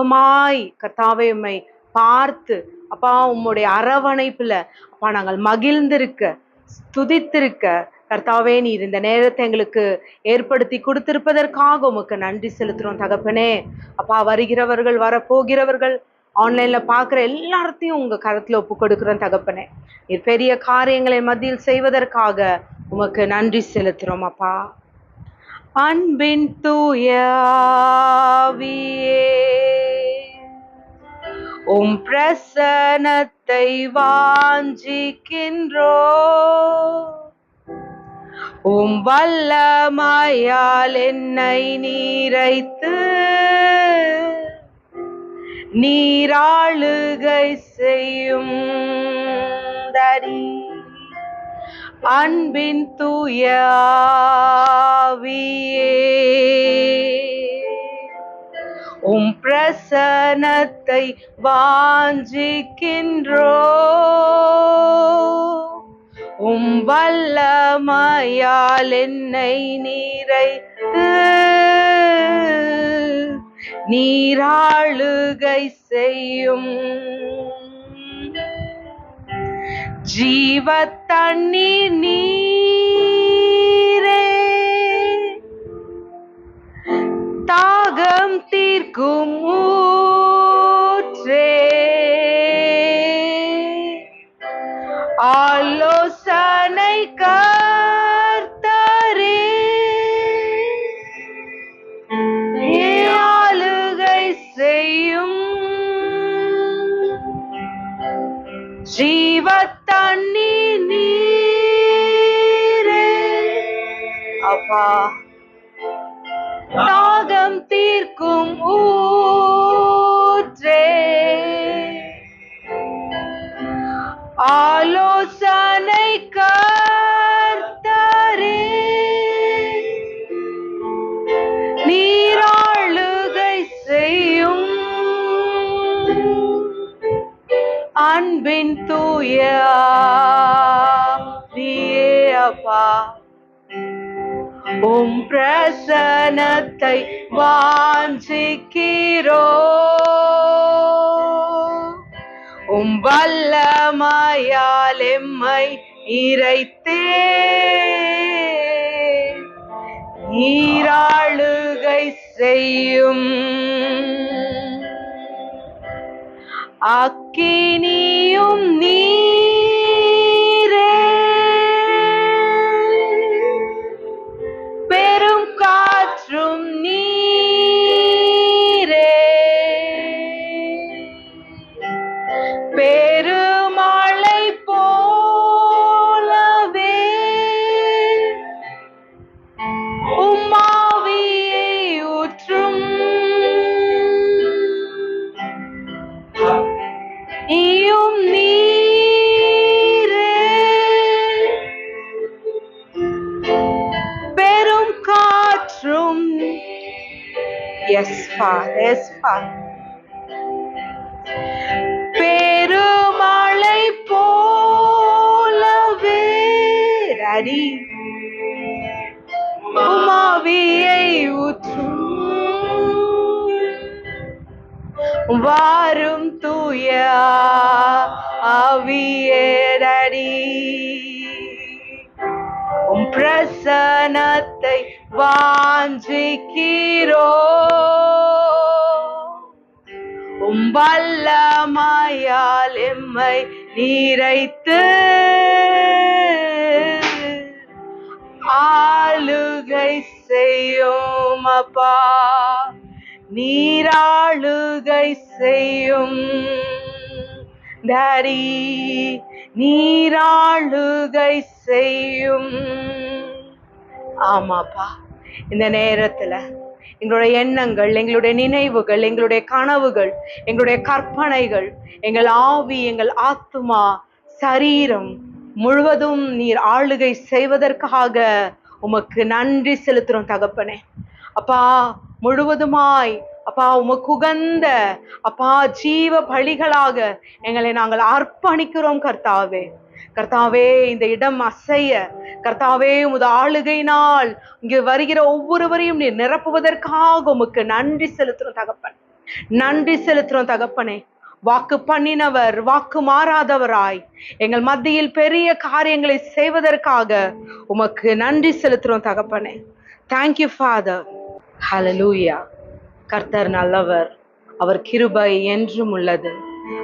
முகமுகமாய் கர்த்தாவே உம்மை பார்த்து அப்பா உம்முடைய அரவணைப்புல அப்பா நாங்கள் மகிழ்ந்திருக்க துதித்திருக்க கர்த்தாவே நீர் இந்த நேரத்தை எங்களுக்கு ஏற்படுத்தி கொடுத்திருப்பதற்காக உமக்கு நன்றி செலுத்துறோம் தகப்பனே. அப்பா வருகிறவர்கள் வரப்போகிறவர்கள் ஆன்லைன்ல பாக்குற எல்லாத்தையும் உங்க கருத்துல ஒப்பு கொடுக்கிறோம் தகப்பனே. நீர் பெரிய காரியங்களை மத்தியில் செய்வதற்காக உமக்கு நன்றி செலுத்துறோம் அப்பா. அன்பின் தூயாவியே உம் பிரசனத்தை வாஞ்சிக்கின்றோ, உம் வல்லமையால் என்னை நீரைத்து நீராளுகை செய்யும் தரி. அன்பின் தூயாவியே உம் பிரசனத்தை வாஞ்சிக்கின்றோ, உம் வல்லமையால் என்னை நீரைத்து நீராளுகை செய்யும். ஜீவ தண்ணீர் நீரே தாகம் தீர்க்கும் ஊற்றே, ஆலோசனை கர்த்தரே ஆளுகை செய்யும். ஜீவ தண்ணீர் நீரே அப்பா தாகம் தீர்க்கும் ஊற்றே, ஆலோசனை கர்த்தரே நீராளுகை செய்யும். அன்பின் தூயாவியே அப்பா உம் பிரசனத்தை வாஞ்சிக்கிறோ, உம் வல்லமையால் எம்மை இறைத்தே நீராளுகை செய்யும். அக்கினியும் நீரே பெரும் காற்றும் நீரே பெருமழை போலவே உம்மாவியை ஊற்றும். நீயும் நீரே பெரும் காற்றும். எஸ் பெருமழை போலவே ரடி உமாவியை ஊற்றும். வாரும் தூய ஆவியேடடி உம் பிரசனத்தை வாஞ்சிக்கிறோ, உம் வல்லமையால் எம்மை நீரைத்து ஆளுகை செய்யும் அப்பா. நீராளுகை செய்யும் டாடி, நீராளுகை செய்யும். ஆமாப்பா, இந்த நேரத்துல எங்களுடைய எண்ணங்கள், எங்களுடைய நினைவுகள், எங்களுடைய கனவுகள், எங்களுடைய கற்பனைகள், எங்கள் ஆவி, எங்கள் ஆத்துமா, சரீரம் முழுவதும் நீர் ஆளுகை செய்வதற்காக உமக்கு நன்றி செலுத்துறோம் தகப்பனே. அப்பா முழுவதுமாய் அப்பா உமக்கு உகந்த அப்பா ஜீவ பலிகளாக எங்களை நாங்கள் அர்ப்பணிக்கிறோம் கர்த்தாவே. கர்த்தாவே, இந்த இடம் அசைய கர்த்தாவே உமது ஆளுகையினால் இங்கு வருகிற ஒவ்வொருவரையும் நீர் நிரப்புவதற்காக உமக்கு நன்றி செலுத்துறோம் தகப்பன். நன்றி செலுத்துறோம் தகப்பனே. வாக்கு பண்ணினவர், வாக்கு மாறாதவராய் எங்கள் மத்தியில் பெரிய காரியங்களை செய்வதற்காக உமக்கு நன்றி செலுத்துறோம் தகப்பனே. Thank you father. ஹல்லேலூயா. கர்த்தர் நல்லவர், அவர் கிருபை என்றும் உள்ளது.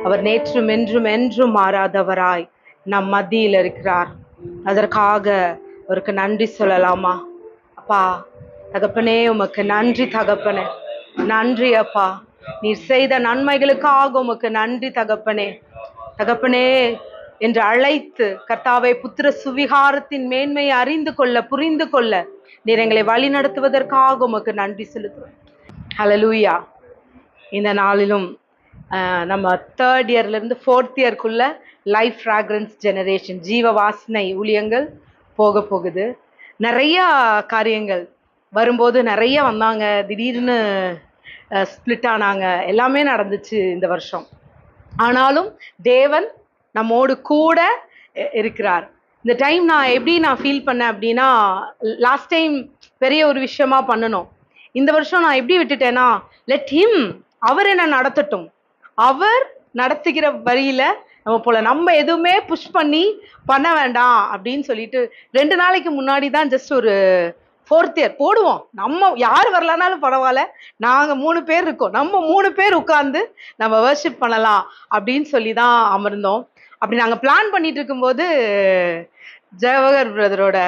அவர் நேற்றும் என்றும் என்றும் மாறாதவராய் நம் மத்தியில் இருக்கிறார். அதற்காக அவருக்கு நன்றி சொல்லலாமா? அப்பா தகப்பனே, உமக்கு நன்றி தகப்பனே. நன்றி அப்பா, நீர் செய்த நன்மைகளுக்காக உமக்கு நன்றி தகப்பனே. தகப்பனே என்று அழைத்து கர்த்தாவை புத்திர சுவிகாரத்தின் மேன்மையை அறிந்து கொள்ள, புரிந்து கொள்ள நீர் எங்களை வழி நடத்துவதற்காக உமக்கு நன்றி செலுத்துவோம். ஹல்லேலூயா. இந்த நாளிலும் நம்ம 3rd இயர்லேருந்து 4th இயர்க்குள்ள லைஃப் ஃப்ராக்ரன்ஸ் ஜெனரேஷன் ஜீவ வாசனை ஊழியங்கள் போக போகுது. நிறையா காரியங்கள் வரும்போது நிறைய வந்தாங்க, திடீர்னு ஸ்பிளிட் ஆனாங்க, எல்லாமே நடந்துச்சு இந்த வருஷம். ஆனாலும் தேவன் நம்மோடு கூட இருக்கிறார். இந்த டைம் நான் ஃபீல் பண்ணேன் அப்படின்னா, லாஸ்ட் டைம் பெரிய ஒரு விஷயமா பண்ணணும். இந்த வருஷம் நான் எப்படி விட்டுட்டேன்னா, லெட் ஹிம், அவர் என்ன நடத்தட்டும், அவர் நடத்துகிற வழியில நம்ம எதுவுமே புஷ் பண்ண வேண்டாம் அப்படின்னு சொல்லிட்டு 2 நாளைக்கு முன்னாடி தான் ஜஸ்ட் ஒரு 4th இயர் போடுவோம், நம்ம யார் வரலனாலும் பரவாயில்ல, நாங்கள் 3 பேர் இருக்கோம், நம்ம 3 பேர் உட்கார்ந்து நம்ம வர்ஷிப் பண்ணலாம் அப்படின்னு சொல்லி தான் அமர்ந்தோம். அப்படி நாங்கள் பிளான் பண்ணிட்டு இருக்கும்போது ஜவஹர் பிரதரோட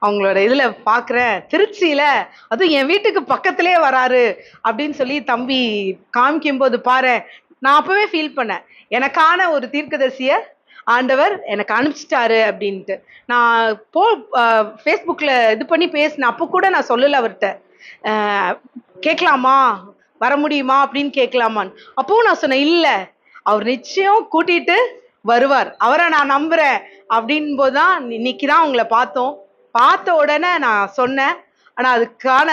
அவங்களோட இதில் பார்க்குறேன், திருச்சியில் அதுவும் என் வீட்டுக்கு பக்கத்துலேயே வராரு அப்படின்னு சொல்லி தம்பி காமிக்கும்போது பாரு, நான் அப்போவே ஃபீல் பண்ணேன், எனக்கான ஒரு தீர்க்கதரிசியை ஆண்டவர் எனக்கு அனுப்பிச்சிட்டாரு அப்படின்ட்டு. நான் ஃபேஸ்புக்கில் இது பண்ணி பேசினேன். அப்போ கூட நான் சொல்லலை அவர்கிட்ட, கேட்கலாமா, வர முடியுமா அப்படின்னு கேட்கலாமான்னு. அப்போவும் நான் சொன்னேன், இல்லை, அவர் நிச்சயம் கூட்டிகிட்டு வருவார், அவரை நான் நம்புகிறேன் அப்படின் போது தான் இன்னைக்கு தான் உங்களை பார்த்த உடனே நான் சொன்னேன். ஆனால் அதுக்கான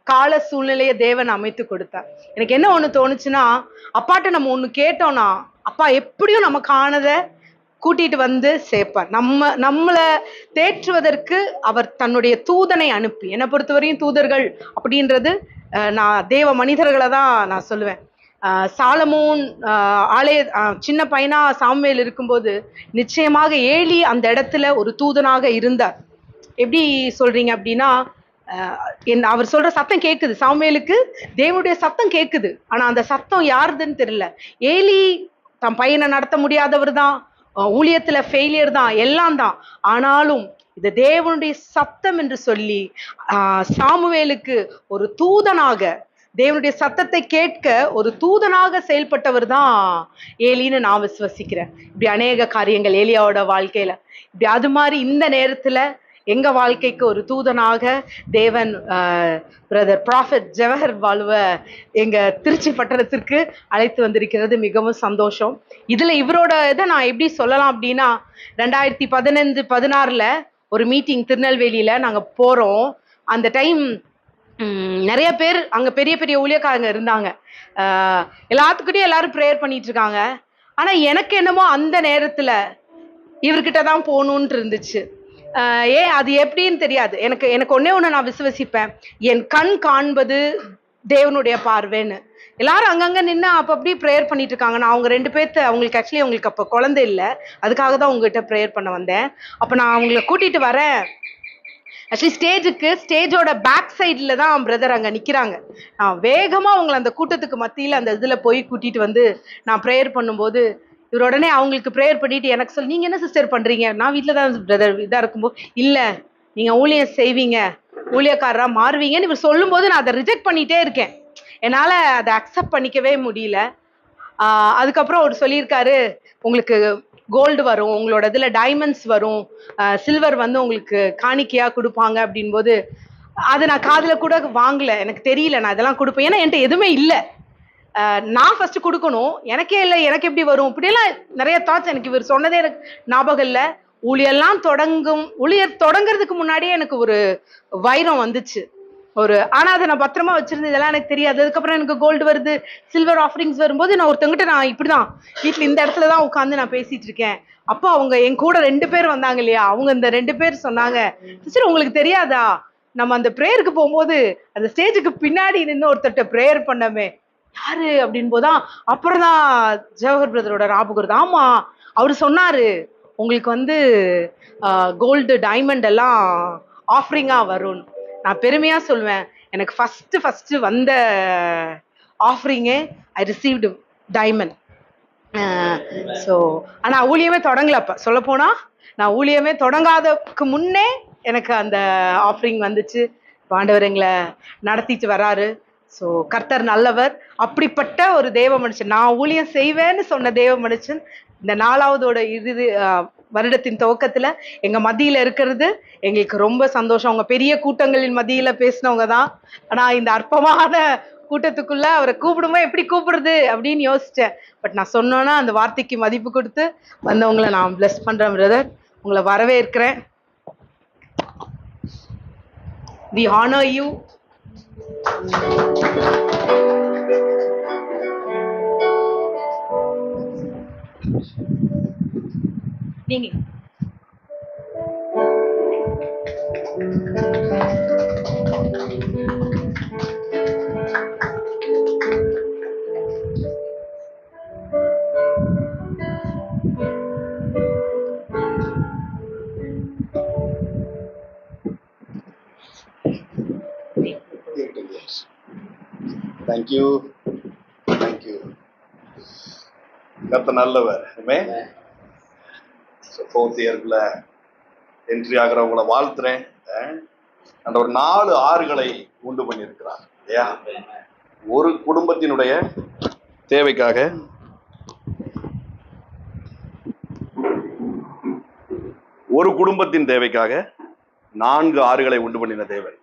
கால சூழ்நிலையை தேவன் அமைத்து கொடுத்தார். எனக்கு என்ன ஒன்று தோணுச்சுன்னா, அப்பாட்ட நம்ம ஒன்று கேட்டோம்னா அப்பா எப்படியும் நமக்கானதை கூட்டிட்டு வந்து சேர்ப்பார். நம்மளை தேற்றுவதற்கு அவர் தன்னுடைய தூதனை அனுப்பி, என்னை பொறுத்தவரையும் தூதர்கள் அப்படின்றது நான் தேவ மனிதர்களை தான் நான் சொல்லுவேன். சாலமோன் ஆலய சின்ன பையனா சாமுவேல் இருக்கும்போது நிச்சயமாக ஏலி அந்த இடத்துல ஒரு தூதனாக இருந்தார். எப்படி சொல்றீங்க அப்படின்னா, அவர் சொல்ற சத்தம் கேட்குது, சாமுவேலுக்கு தேவனுடைய சத்தம் கேட்குது, ஆனா அந்த சத்தம் யாருதுன்னு தெரியல. ஏலி தன் பையனை நடத்த முடியாதவர் தான், ஊழியத்துல ஃபெயிலியர் தான், எல்லாம் தான். ஆனாலும் இது தேவனுடைய சத்தம் என்று சொல்லி சாமுவேலுக்கு ஒரு தூதனாக, தேவனுடைய சத்தத்தை கேட்க ஒரு தூதனாக செயல்பட்டவர் தான் ஏலின்னு நான் விசுவசிக்கிறேன். இப்படி அநேக காரியங்கள் ஏலியாவோட வாழ்க்கையில இப்படி அது மாதிரி இந்த நேரத்துல எங்க வாழ்க்கைக்கு ஒரு தூதனாக தேவன் பிரதர் ப்ராஃபெட் ஜவஹர் பாலுவ எங்க திருச்சி பட்டணத்திற்கு அழைத்து வந்திருக்கிறது மிகவும் சந்தோஷம். இதுல இவரோட இதை நான் எப்படி சொல்லலாம் அப்படின்னா, 2015-16 ஒரு மீட்டிங் திருநெல்வேலியில நாங்க போறோம். அந்த டைம் நிறைய பேர் அங்க பெரிய பெரிய ஊழியக்காரங்க இருந்தாங்க. எல்லாத்துக்கிட்டையும் எல்லாரும் ப்ரேயர் பண்ணிட்டு இருக்காங்க. ஆனா எனக்கு என்னமோ அந்த நேரத்துல இவர்கிட்ட தான் போகணும்னு இருந்துச்சு. அது எப்படின்னு தெரியாது. எனக்கு ஒன்னே ஒன்று நான் விசுவசிப்பேன், என் கண் காண்பது தேவனுடைய பார்வைன்னு. எல்லாரும் அங்கங்க நின்று அப்படி ப்ரேயர் பண்ணிட்டு இருக்காங்க. நான் அவங்க 2 பேர்த்த, அவங்களுக்கு அப்போ குழந்தை இல்லை, அதுக்காக தான் உங்ககிட்ட ப்ரேயர் பண்ண வந்தேன். அப்போ நான் அவங்கள கூட்டிட்டு வரேன். ஆக்சுவலி ஸ்டேஜோட பேக் சைடில் தான் பிரதர் அங்கே நிற்கிறாங்க. நான் வேகமாக அவங்களை அந்த கூட்டத்துக்கு மத்தியில் அந்த இதில் போய் கூட்டிட்டு வந்து நான் ப்ரேயர் பண்ணும்போது இவர் உடனே அவங்களுக்கு ப்ரேயர் பண்ணிட்டு எனக்கு சொல்லி, நீங்கள் என்ன சிஸ்டர் பண்ணுறீங்க? நான் வீட்டில் தான் பிரதர் இதாக இருக்கும்போது, இல்லை நீங்கள் ஊழியம் செய்வீங்க, ஊழியக்காரராக மாறுவீங்கன்னு இவர் சொல்லும்போது நான் அதை ரிஜெக்ட் பண்ணிகிட்டே இருக்கேன். என்னால் அதை அக்செப்ட் பண்ணிக்கவே முடியல. அதுக்கப்புறம் அவர் சொல்லியிருக்காரு, உங்களுக்கு கோல்டு வரும், உங்களோட இதில் டைமண்ட்ஸ் வரும், சில்வர் வந்து உங்களுக்கு காணிக்கையாக கொடுப்பாங்க அப்படின்போது அதை நான் காதில் கூட வாங்கலை. எனக்கு தெரியல நான் இதெல்லாம் கொடுப்பேன், ஏன்னா என்கிட்ட எதுவுமே இல்லை. நான் ஃபர்ஸ்ட் கொடுக்கணும், எனக்கே இல்லை, எனக்கு எப்படி வரும், இப்படியெல்லாம் நிறைய தாட்ஸ் எனக்கு இவர் சொன்னதே எனக்கு ஞாபகம் இல்லை. ஊழியர் தொடங்கிறதுக்கு முன்னாடியே எனக்கு ஒரு வைரம் வந்துச்சு. ஆனால் அதை நான் பத்திரமா வச்சிருந்தேன், இதெல்லாம் எனக்கு தெரியாது. அதுக்கப்புறம் எனக்கு கோல்டு வருது, சில்வர் ஆஃபரிங்ஸ் வரும்போது நான் ஒருத்தங்கிட்ட நான் இப்படிதான் வீட்டில் இந்த இடத்துல தான் உட்காந்து நான் பேசிட்டு இருக்கேன். அப்போ அவங்க என் கூட 2 பேர் வந்தாங்க இல்லையா, அவங்க இந்த 2 பேர் சொன்னாங்க, சிஸ்டர் உங்களுக்கு தெரியாதா, நம்ம அந்த ப்ரேயருக்கு போகும்போது அந்த ஸ்டேஜுக்கு பின்னாடி நின்று ஒருத்தட்ட ப்ரேயர் பண்ணமே, யாரு அப்படின்னு போதான் அப்புறம் தான் ஜவஹர் பிரதரோட ஞாபகம். ஆமா, அவரு சொன்னாரு உங்களுக்கு வந்து கோல்டு டைமண்ட் எல்லாம் ஆஃபரிங்கா வரும். நான் பெருமையா சொல்லுவேன், எனக்கு ஃபர்ஸ்ட் வந்த ஆஃபரிங்கே ஐ ரிசீவ்டு டைமண்ட். ஸோ ஆனால் ஊழியமே தொடங்கல. அப்போ சொல்ல போனா நான் ஊழியமே தொடங்காததுக்கு முன்னே எனக்கு அந்த ஆஃபரிங் வந்துச்சு. ஆண்டவர் எங்களை நடத்திட்டு வராரு. ஸோ கர்த்தர் நல்லவர். அப்படிப்பட்ட ஒரு தேவ மனுஷன், நான் ஊழியம் செய்வேன்னு சொன்ன தேவ மனுஷன் இந்த 4வதோட இறுதி வருடத்தின் துவக்கத்துல எங்க மத்தியில இருக்கிறது எங்களுக்கு ரொம்ப சந்தோஷம். அவங்க பெரிய கூட்டங்களின் மத்தியில பேசினவங்க தான். ஆனா இந்த அற்பமான கூட்டத்துக்குள்ள அவரை கூப்பிடும்போது எப்படி கூப்பிடுறது அப்படின்னு யோசிச்சேன். பட் நான் சொன்னோன்னா அந்த வார்த்தைக்கு மதிப்பு கொடுத்து வந்தவங்களை நான் பிளஸ் பண்றேன் பிரதர். உங்களை வரவேற்கிறேன். We honor you. நீங்க தேங்க்யூ. கர்த்தர் நல்லவர். ஃபோர்த் இயர்ல என்ட்ரி ஆகிறவங்களை வாழ்த்துறேன். அந்த ஒரு 4 ஆறுகளை உண்டு பண்ணியிருக்கிறார் இல்லையா? ஒரு குடும்பத்தினுடைய தேவைக்காக ஒரு குடும்பத்தின் தேவைக்காக 4 ஆறுகளை உண்டு பண்ணின தேவன்.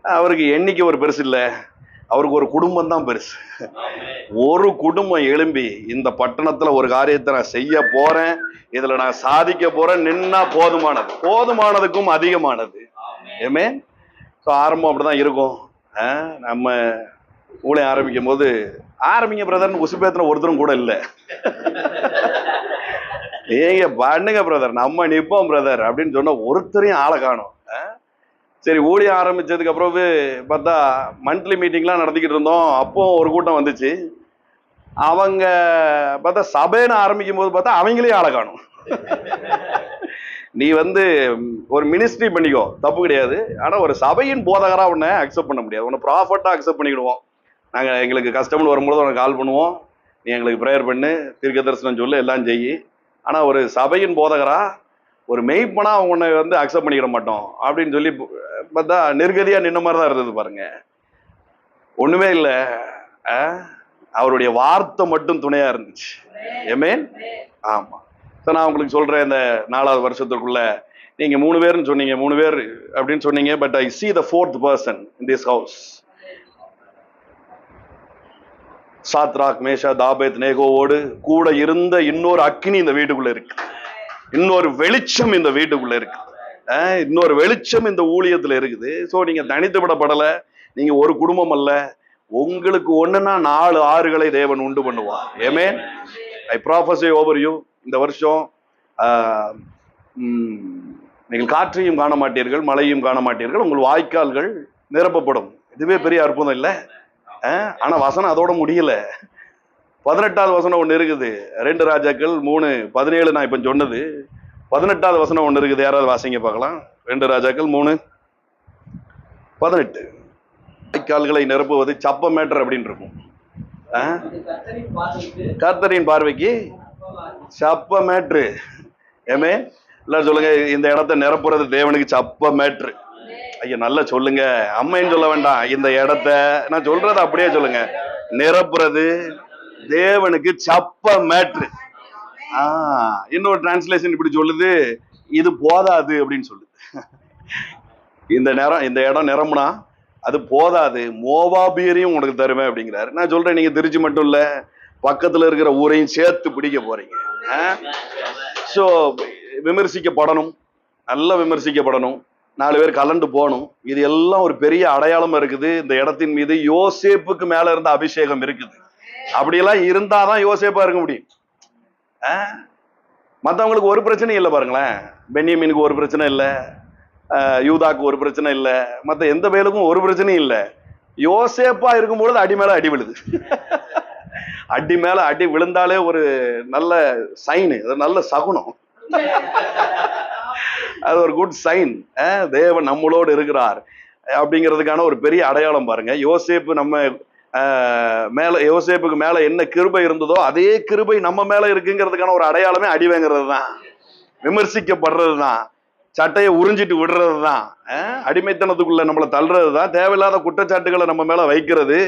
அவருக்கு எண்ணிக்கை ஒரு பெருசு இல்லை, அவருக்கு ஒரு குடும்பம் தான் பெருசு. ஒரு குடும்பம் எழும்பி இந்த பட்டணத்துல ஒரு காரியத்தை நான் செய்ய போறேன், இதுல நான் சாதிக்க போறேன் நின்னா போதுமானது, போதுமானதுக்கும் அதிகமானது. ஏமே ஆரம்பம் அப்படிதான் இருக்கும். நம்ம ஊழியம் ஆரம்பிக்கும் போது ஆரம்பிங்க பிரதர்னு உசுப்பேத்தின ஒருத்தரும் கூட இல்லை. ஏங்க பண்ணுங்க பிரதர், நம்ம நிப்போம் பிரதர் அப்படின்னு சொன்ன ஒருத்தரையும் ஆளை காணும். சரி, ஊழியம் ஆரம்பிச்சதுக்கு அப்புறம் பார்த்தா மந்த்லி மீட்டிங்லாம் நடத்திக்கிட்டு இருந்தோம். அப்போ ஒரு கூட்டம் வந்துச்சு. அவங்க பார்த்தா சபைன்னு ஆரம்பிக்கும் போது பார்த்தா அவங்களே ஆளை காணும். நீ ஒரு மினிஸ்ட்ரி பண்ணிக்கோ, தப்பு கிடையாது. ஆனா ஒரு சபையின் போதகரா உன்னை அக்செப்ட் பண்ண முடியாது. உன்னை ப்ராஃபட்டா அக்செப்ட் பண்ணிக்கிடுவோம். நாங்க எங்களுக்கு கஷ்டம்னு வரும்போது உனக்கு கால் பண்ணுவோம், நீ எங்களுக்கு ப்ரேயர் பண்ணு, தீர்க்க தரிசனம் சொல்லு, எல்லாம் செய்யி. ஆனா ஒரு சபையின் போதகரா ஒரு மெய்ப்பனா உன்னை அக்செப்ட் பண்ணிக்கிட மாட்டோம் அப்படின்னு சொல்லி பார்த்தா நெருக்கதியா நின்ன மாதிரி தான் இருந்தது பாருங்க. ஒண்ணுமே இல்லை, அவருடைய வார்த்தை மட்டும் துணையா இருந்துச்சு. ஏமேன். ஆமா. நான் உங்களுக்கு சொல்றேன், இந்த 4வது வருஷத்துக்குள்ள நீங்க 3 பேர்னு சொன்னீங்க, 3 பேர் அப்படின்னு சொன்னீங்க. But I see the 4th person in this house. சாத்ராக் மேஷா தாபேத் நேகோவோடு கூட இருந்த இன்னொரு அக்கினி இந்த வீட்டுக்குள்ள இருக்கு, இன்னொரு வெளிச்சம் இந்த வீட்டுக்குள்ள இருக்கு, இன்னொரு வெளிச்சம் இந்த ஊழியத்துல இருக்குது. ஸோ நீங்க தனித்து விடப்படல, நீங்க ஒரு குடும்பம் அல்ல. உங்களுக்கு ஒண்ணுன்னா 4 ஆறுகளை தேவன் உண்டு பண்ணுவான். ஆமென். ஐ ப்ராஃபஸி ஓவர் யூ. இந்த வருஷம் நீங்கள் காற்றையும் காண மாட்டீர்கள், மழையும் காண மாட்டீர்கள், உங்கள் வாய்க்கால்கள் நிரப்பப்படும். இதுவே பெரிய அற்புதம் இல்லை? ஆனா வசனம் அதோட முடியல. 18வது வசனம் ஒண்ணு இருக்குது. 2 ராஜாக்கள் 3:17 நான் இப்ப சொன்னது. 18வது வசனம் ஒண்ணு இருக்குது. யாராவது வாசிங்க பார்க்கலாம். 2 ராஜாக்கள் 3:18. வாய்க்கால்களை நிரப்புவது சப்ப மேட்டர் அப்படின்னு இருக்கும். கர்த்தரின் பார்வைக்கு சப்ப மேட்ரு. ஏமே எல்லாரும் சொல்லுங்க, இந்த இடத்த நிரப்புறது தேவனுக்கு சப்ப மேட்ரு. ஐயா நல்லா சொல்லுங்க, அம்மைன்னு சொல்ல வேண்டாம். இந்த இடத்த நான் சொல்றது அப்படியே சொல்லுங்க, நிரப்புறது தேவனுக்கு சப்ப மேட்ரு. இன்னொரு டிரான்ஸ்லேஷன் இப்படி சொல்லுது, இது போதாது அப்படின்னு சொல்லுது. இந்த இடம் நிரம்புனா அது போதாது, மோவாபியரையும் உனக்கு தருவேன் அப்படிங்கிறாரு. நான் சொல்றேன், நீங்க திருச்சி மட்டும் இல்ல, பக்கத்துல இருக்கிற ஊரையும் சேர்த்து பிடிக்க போறீங்க. ஸோ விமர்சிக்கப்படணும், நல்லா விமர்சிக்கப்படணும், 4 பேர் கலண்டு போகணும். இது எல்லாம் ஒரு பெரிய அடையாளம் இருக்குது. இந்த இடத்தின் மீது யோசேப்புக்கு மேல இருந்த அபிஷேகம் இருக்குது. அப்படியெல்லாம் இருந்தாதான் யோசேப்பா இருக்க முடியும். மற்றவங்களுக்கு ஒரு பிரச்சனையும் இல்லை பாருங்களேன். பென்யமீனுக்கு ஒரு பிரச்சனை இல்லை, யூதாக்கு ஒரு பிரச்சனை இல்லை, மற்ற எந்த வேலுக்கும் ஒரு பிரச்சனையும் இல்லை. யோசேப்பா இருக்கும்பொழுது அடி மேல அடி விழுது. அடி மேல அடி விழுந்தாலே ஒரு நல்ல சைனு, நல்ல சகுனம். அது ஒரு குட் சைன். தேவன் நம்மளோடு இருக்கிறார் அப்படிங்கிறதுக்கான ஒரு பெரிய அடையாளம் பாருங்க. யோசேப்பு நம்ம யோசேப்புக்கு மேல என்ன கிருபை இருந்ததோ அதே கிருபை நம்ம மேல இருக்குங்கிறதுக்கான ஒரு அடையாளமே அடி வாங்குறது தான், விமர்சிக்கப்படுறது தான், சட்டையை உறிஞ்சிட்டு விடுறது தான், அடிமைத்தனத்துக்குள்ள நம்மளை தள்ளுறது தான், தேவையில்லாத குற்றச்சாட்டுகளை நம்ம மேல வைக்கிறது.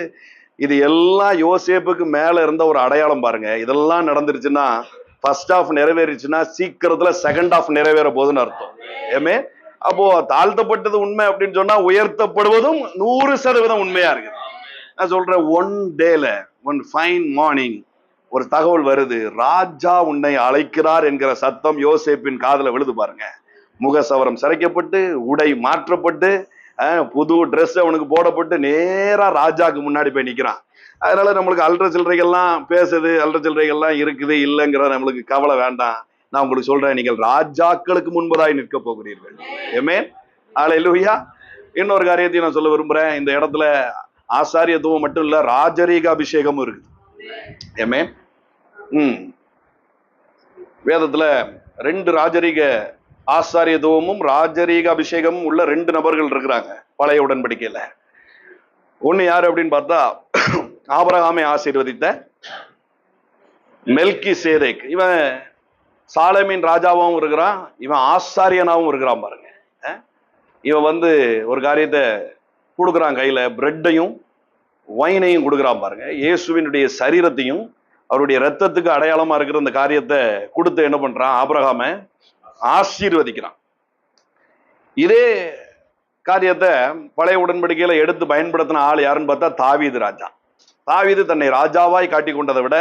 இது எல்லாம் யோசேப்புக்கு மேல இருந்த ஒரு அடையாளம் பாருங்க. இதெல்லாம் நடந்துருச்சுன்னா, ஃபர்ஸ்ட் ஹாஃப் நிறைவேறிச்சுன்னா சீக்கிரத்துல செகண்ட் ஹாஃப் நிறைவேற போகுதுன்னு அர்த்தம். ஏமே அப்போ தாழ்த்தப்பட்டது உண்மை அப்படின்னு சொன்னா உயர்த்தப்படுவதும் 100% உண்மையா இருக்குது. நான் சொல்றேன், ஒன் டேல ஒன் ஃபைன் மார்னிங் ஒரு தகவல் வருது, ராஜா உன்னை அழைக்கிறார் என்கிற சத்தம் யோசேப்பின் காதுல விழுது பாருங்க. முகசவரம் சிரைக்கப்பட்டு, உடை மாற்றப்பட்டு, புது ட்ரெஸ் அவனுக்கு போடப்பட்டு நேரா ராஜாக்கு முன்னாடி போய் நிக்கிறான். அதனால நம்மளுக்கு அல்ற சில்லறைகள்லாம் பேசுது, அல்ற சில்லறைகள்லாம் இருக்குது இல்லைங்கிற நம்மளுக்கு கவலை வேண்டாம். நான் உங்களுக்கு சொல்றேன், நீங்கள் ராஜாக்களுக்கு முன்பதாய் நிற்க போகிறீர்கள். ஆமென், ஹல்லேலூயா. இன்னொரு காரியத்தையும் நான் சொல்ல விரும்புறேன். இந்த இடத்துல ஆசாரியத்துவம் மட்டும் இல்ல, ராஜரீக அபிஷேகமும் இருக்குது. ஆமென். வேதத்துல 2 ராஜரீக ஆசாரியத்துவமும் ராஜரீக அபிஷேகமும் உள்ள 2 நபர்கள் இருக்கிறாங்க பழைய உடன்படிக்கையில. ஒண்ணு யாரு அப்படின்னு பார்த்தா, ஆபிரகாமை ஆசீர்வதித்த மெல்கிசேதேக். இவன் சாலேமின் ராஜாவும் இருக்கிறான், இவன் ஆசாரியனாவும் இருக்கிறான் பாருங்க. இவன் ஒரு காரியத்தை கொடுக்குறான், கையில பிரெட்டையும் வைனையும் கொடுக்குறான் பாருங்க. இயேசுவினுடைய சரீரத்தையும் அவருடைய ரத்தத்துக்கு அடையாளமா இருக்கிற இந்த காரியத்தை கொடுத்து என்ன பண்றான், ஆபிரகாமை ஆசீர்வதிக்கிறான். இதே காரியத்தை பழைய உடன்படிக்கையில எடுத்து பயன்படுத்தின ஆள் யாருன்னு பார்த்தா தாவீது ராஜா. தாவீது தன்னை ராஜாவாய் காட்டி கொண்டதை விட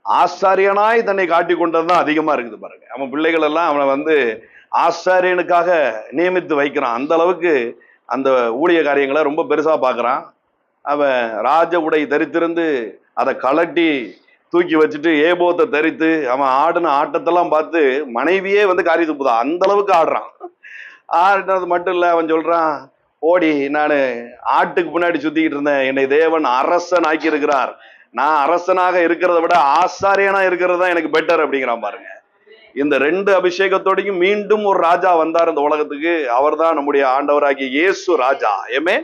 ஆசாரியனாய் தன்னை காட்டி கொண்டதுதான் அதிகமா இருக்குது பாருங்க. அவன் பிள்ளைகள் எல்லாம் அவனை ஆசாரியனுக்காக நியமித்து வைக்கிறான். அந்த அளவுக்கு அந்த ஊழிய காரியங்களை ரொம்ப பெருசா பாக்குறான். அவன் ராஜ உடை தரித்திருந்து அதை கலட்டி தூக்கி வச்சுட்டு ஏபோத்தை தரித்து அவன் ஆடின ஆட்டத்தெல்லாம் பார்த்து மனைவியே காரி துப்புதான், அந்த அளவுக்கு ஆடுறான். ஆடுறது மட்டும் இல்ல, அவன் சொல்றான், ஓடி நான் ஆட்டுக்கு பின்னாடி சுத்திக்கிட்டு இருந்தேன், என்னை தேவன் அரசன் ஆக்கி இருக்கிறார், நான் அரசனாக இருக்கிறத விட ஆசாரியனா இருக்கிறது தான் எனக்கு பெட்டர் அப்படிங்கிறான் பாருங்க. இந்த 2 அபிஷேகத்தோடையும் மீண்டும் ஒரு ராஜா வந்தார் இந்த உலகத்துக்கு. அவர் தான் நம்முடைய ஆண்டவராகிய இயேசு ராஜா. ஏமே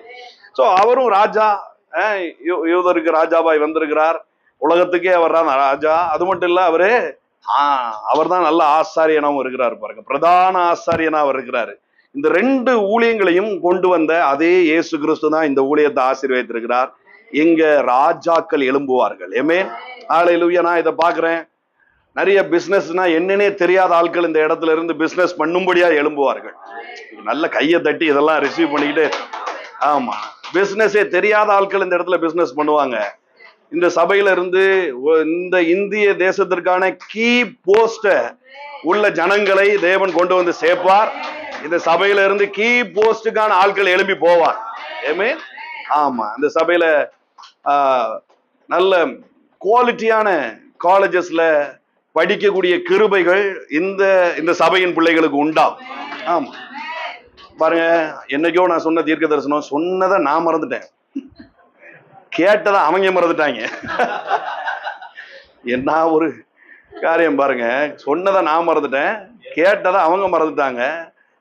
சோ அவரும் ராஜா, யூதருக்கு ராஜாவாய் வந்திருக்கிறார். உலகத்துக்கே அவர் தான் ராஜா. அது மட்டும் இல்ல, அவர் தான் நல்ல ஆசாரியனாவும் இருக்கிறார் பாருங்க, பிரதான ஆசாரியனா அவர் இருக்கிறாரு. இந்த 2 ஊழியங்களையும் கொண்டு வந்த அதே இயேசு கிறிஸ்து தான் இந்த ஊழியத்தை ஆசீர்வதித்திருக்கிறார். இங்க ராஜாக்கள் எழும்புவார்கள். ஆமென், ஹல்லேலூயா. நான் இதை பாக்குறேன், நிறைய பிசினஸ்னா என்னன்னே தெரியாத ஆட்கள் இந்த இடத்துல இருந்து பிசினஸ் பண்ணும்படியா எழும்புவார்கள். நல்ல கையை தட்டி இதெல்லாம் ரிசீவ் பண்ணிக்கிட்டு, ஆமா, பிசினஸே தெரியாத ஆட்கள் இந்த இடத்துல பிசினஸ் பண்ணுவாங்க. இந்த சபையில இருந்து இந்த இந்திய தேசத்திற்கான கீ போஸ்ட உள்ள ஜனங்களை தேவன் கொண்டு வந்து சேர்ப்பார். இந்த சபையில இருந்து கீ போஸ்டுக்கான ஆட்கள் எழும்பி போவார். ஆமென். ஆமா, இந்த சபையில நல்ல குவாலிட்டியான காலேஜஸ்ல படிக்கக்கூடிய கிருபைகள் இந்த சபையின் பிள்ளைகளுக்கு உண்டாம். ஆமா பாருங்க, என்னைக்கோ நான் சொன்ன தீர்க்க தரிசனம் சொன்னதை நான் மறந்துட்டேன், கேட்டதை அவங்க மறந்துட்டாங்க. என்ன ஒரு காரியம் பாருங்க, சொன்னதை நான் மறந்துட்டேன், கேட்டதை அவங்க மறந்துட்டாங்க.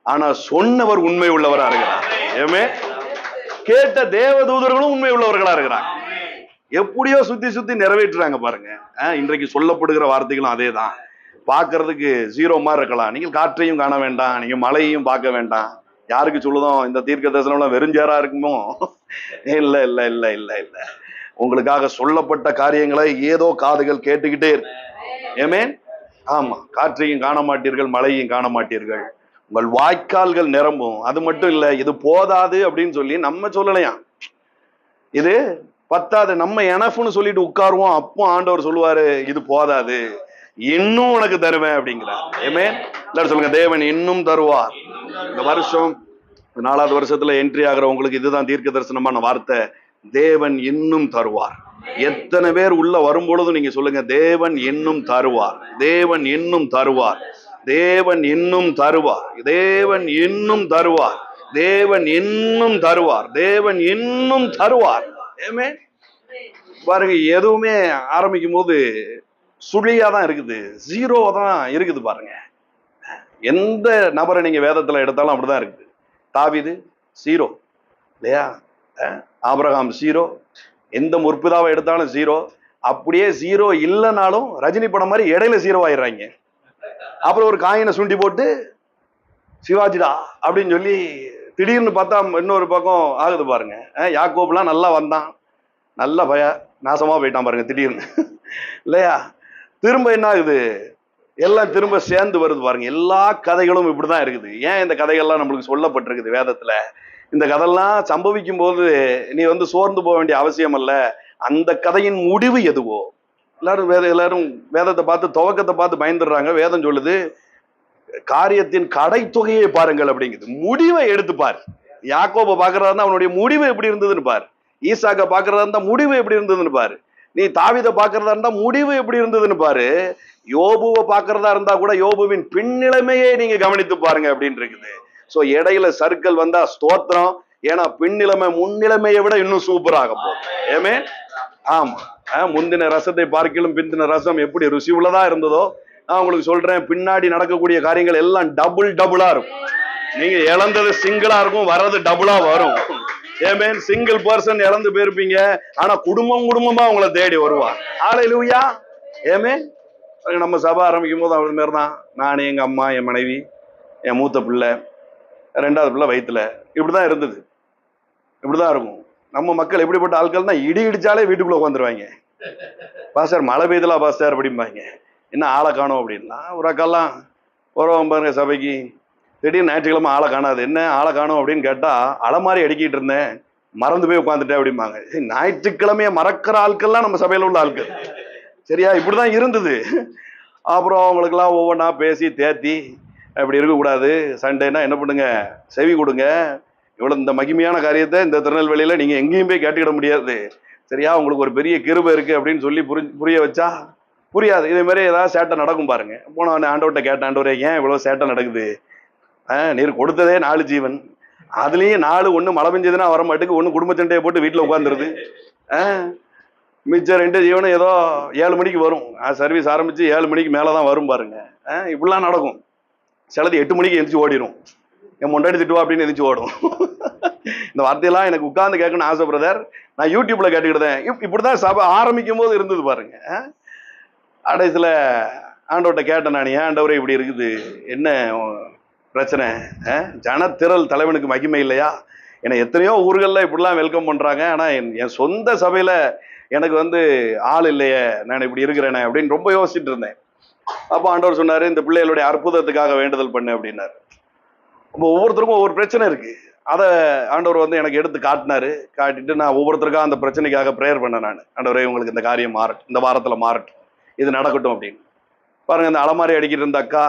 ஆனா சொன்னவர் உண்மை உள்ளவரா இருக்கிறார். ஏமே கேட்ட தேவதூதர்களும் உண்மை உள்ளவர்களா இருக்கிறாங்க. எப்படியோ சுத்தி சுத்தி நிறைவேற்றுறாங்க பாருங்க. இன்றைக்கு சொல்லப்படுகிற வார்த்தைகளும் அதே தான். பார்க்கறதுக்கு 0 மாதிரி இருக்கலாம். நீங்கள் காற்றையும் காண வேண்டாம், நீங்க மழையையும் பார்க்க வேண்டாம். யாருக்கு சொல்லுதோம் இந்த தீர்க்க தரிசனம் வெறுஞ்சேரா இருக்குமோ? இல்ல இல்ல இல்ல இல்ல இல்ல, உங்களுக்காக சொல்லப்பட்ட காரியங்களை ஏதோ காதுகள் கேட்டுக்கிட்டே இருக்கு. ஆமென். ஆமா, காற்றையும் காண மாட்டீர்கள், மழையையும் காண மாட்டீர்கள், உங்கள் வாய்க்கால்கள் நிரம்பும். அது மட்டும் இல்ல, இது போதாது அப்படின்னு சொல்லி நம்ம சொல்லலையாம், இது பத்தாது நம்ம எனஃப்னு சொல்லிட்டு உட்காருவோம். அப்போ ஆண்டவர் சொல்லுவாரு, இது போதாது, இன்னும் உனக்கு தருவேன் அப்படிங்கிறார். ஆமென். எல்லாரும் சொல்லுங்க, தேவன் இன்னும் தருவார். இந்த வருஷம் 4வது வருஷத்துல என்ட்ரி ஆகிற உங்களுக்கு இதுதான் தீர்க்க தரிசனமான வார்த்தை, தேவன் இன்னும் தருவார். எத்தனை பேர் உள்ள வரும்பொழுதும் நீங்க சொல்லுங்க, தேவன் இன்னும் தருவார், தேவன் இன்னும் தருவார், தேவன் இன்னும் தருவார், தேவன் இன்னும் தருவார், தேவன் இன்னும் தருவார், தேவன் இன்னும் தருவார். ஆமென். பாருங்க, எதுவுமே ஆரம்பிக்கும் போது சுழியா தான் இருக்குது, ஜீரோ தான் இருக்குது பாருங்க. எந்த நபரை நீங்க வேதத்துல எடுத்தாலும் அப்படிதான் இருக்குது. தாவீது ஜீரோ இல்லையா? ஆபிரகாம் ஜீரோ, எந்த முற்பிதாவை எடுத்தாலும் ஜீரோ. அப்படியே ஜீரோ இல்லைனாலும் ரஜினி படம் மாதிரி இடையில ஜீரோ ஆயிடுறாங்க. அப்புறம் ஒரு காயினை சுண்டி போட்டு சிவாஜிடா அப்படின்னு சொல்லி திடீர்னு பார்த்தா இன்னொரு பக்கம் ஆகுது பாருங்க. யாக்கோப்லாம் நல்லா வந்தான், நல்ல நாசமா போயிட்டான் பாருங்க திடீர்னு இல்லையா? திரும்ப என்ன ஆகுது, எல்லாம் திரும்ப சேர்ந்து வருது பாருங்க. எல்லா கதைகளும் இப்படிதான் இருக்குது. ஏன் இந்த கதைகள்லாம் நம்மளுக்கு சொல்லப்பட்டிருக்குது வேதத்துல? இந்த கதையெல்லாம் சம்பவிக்கும் போது நீ சோர்ந்து போக வேண்டிய அவசியம் அல்ல. அந்த கதையின் முடிவு எதுவோ, எல்லாரும் வேதத்தை பார்த்து துவக்கத்தை பார்த்து பயந்துடுறாங்க. வேதம் சொல்லுது காரியத்தின் கடைத்தொகையை பாருங்கள் அப்படிங்குது. முடிவை எடுத்து பார். யாக்கோபை பாக்குறதா இருந்தா அவனுடைய முடிவு எப்படி இருந்ததுன்னு பாரு. ஈசாக்க பாக்குறதா இருந்தா முடிவு எப்படி இருந்ததுன்னு பாரு. நீ தாவீதை பாக்குறதா இருந்தா முடிவு எப்படி இருந்ததுன்னு பாரு. யோபுவை பாக்குறதா இருந்தா கூட யோபுவின் பின்னிலைமையை நீங்க கவனித்து பாருங்க அப்படின்னு இருக்குது. சோ இடையில சர்க்கிள் வந்தா ஸ்தோத்திரம். ஏன்னா பின்னிலைமை முன்னிலைமையை விட இன்னும் சூப்பராக போகுது. ஏமே ஆமா, முந்தின ரசத்தை பார்க்கிலும் பிந்தின ரசம் எப்படி ருசி உள்ளதா இருந்ததோ நான் உங்களுக்கு சொல்றேன், பின்னாடி நடக்கக்கூடிய காரியங்கள் எல்லாம் டபுளா இருக்கும். நீங்க இழந்தது சிங்கிளா இருக்கும், வர்றது டபுளா வரும். ஏமே சிங்கிள் பர்சன் இழந்து போயிருப்பீங்க, ஆனா குடும்பமா உங்களை தேடி வருவாங்க. ஹல்லேலூயா. ஏமே நம்ம சபை ஆரம்பிக்கும் போது அவர் மாதிரி தான். நான், எங்க அம்மா, என் மனைவி, என் மூத்த பிள்ளை, ரெண்டாவது பிள்ளை வயிற்றுல, இப்படிதான் இருந்தது. இப்படிதான் இருக்கும். நம்ம மக்கள் எப்படிப்பட்ட ஆட்கள் தான், இடி இடிச்சாலே வீட்டுக்குள்ள உட்காந்துருவாங்க. பாஸ்டர் மழை பெய்தலா பாஸ்டர் அப்படிம்பாங்க. என்ன ஆளை காணும் அப்படின்னா, ஒரு அக்கெல்லாம் வருவாங்க பாருங்க சபைக்கு. திடீர்னு ஞாயிற்றுக்கிழமை ஆளை காணாது. என்ன ஆளை காணும் அப்படின்னு கேட்டா, அலமாரி அடிக்கிட்டு இருந்தேன், மறந்து போய் உட்காந்துட்டேன் அப்படிம்பாங்க. ஞாயிற்றுக்கிழமைய மறக்கிற ஆட்கள்லாம் நம்ம சபையில உள்ள ஆட்கள். சரியா? இப்படிதான் இருந்தது. அப்புறம் அவங்களுக்கெல்லாம் ஒவ்வொன்றா பேசி தேத்தி, இப்படி இருக்கக்கூடாது, சண்டேனா என்ன பண்ணுங்க, செவி கொடுங்க. இவ்வளவு இந்த மகிமையான காரியத்தை இந்த திருநெல்வேலியில நீங்க எங்கேயும் போய் கேட்டுக்கிட முடியாது. சரியா? உங்களுக்கு ஒரு பெரிய கிருபை இருக்கு அப்படின்னு சொல்லி புரிய வச்சா புரியாது. இதே மாதிரி ஏதாவது சேட்டை நடக்கும் பாருங்க. போன ஆண்டவர்கிட்ட கேட்டேன், ஆண்டவரே ஏன் இவ்வளவு சேட்டை நடக்குது? நீர் கொடுத்ததே 4 ஜீவன், அதுலயும் 4 ஒண்ணு மழை பெஞ்சதுன்னா வர மாட்டுக்கு, ஒண்ணு குடும்ப சண்டையை போட்டு வீட்டுல உட்காந்துருது. மிச்சம் 2 ஜீவனும் ஏதோ 7 மணிக்கு வரும். சர்வீஸ் ஆரம்பிச்சு 7 மணிக்கு மேலதான் வரும் பாருங்க. இப்படிலாம் நடக்கும். சிலது 8 மணிக்கு எந்திரிச்சு ஓடிடும். என் முன்னாடி திட்டுவா அப்படின்னு எந்திரிச்சு ஓடும். இந்த வார்த்தையெல்லாம் எனக்கு உட்கார்ந்து கேட்கணும்னு ஆசை பிரதர். நான் யூடியூப்ல கேட்டுக்கிட்டேன். இப்படிதான் சபை ஆரம்பிக்கும் போது இருந்தது பாருங்க. கடைசியில ஆண்டவர்கிட்ட கேட்டேன் நான், ஏன் ஆண்டவரே இப்படி இருக்குது, என்ன பிரச்சனை? ஜனத்திரள் தலைவனுக்கு மகிமை இல்லையா? என்னை எத்தனையோ ஊர்கள்ல இப்படிலாம் வெல்கம் பண்றாங்க, ஆனா என் சொந்த சபையில எனக்கு ஆள் இல்லையே, நான் இப்படி இருக்கிறேனே அப்படின்னு ரொம்ப யோசிச்சுட்டு இருந்தேன். அப்போ ஆண்டவர் சொன்னாரு, இந்த பிள்ளைகளுடைய அற்புதத்துக்காக வேண்டுதல் பண்ணு அப்படின்னாரு. அப்போ ஒவ்வொருத்தருக்கும் ஒவ்வொரு பிரச்சனை இருக்கு. அதை ஆண்டவர் எனக்கு எடுத்து காட்டினாரு. காட்டிட்டு நான் ஒவ்வொருத்தருக்காக அந்த பிரச்சனைக்காக ப்ரேயர் பண்ணேன். நான், ஆண்டவரே உங்களுக்கு இந்த காரியம் மாறட்டும், இந்த வாரத்துல மாறட்டும், இது நடக்கட்டும் அப்படின்னு. பாருங்க, இந்த அலமாரி அடிக்கிட்டு இருந்த அக்கா,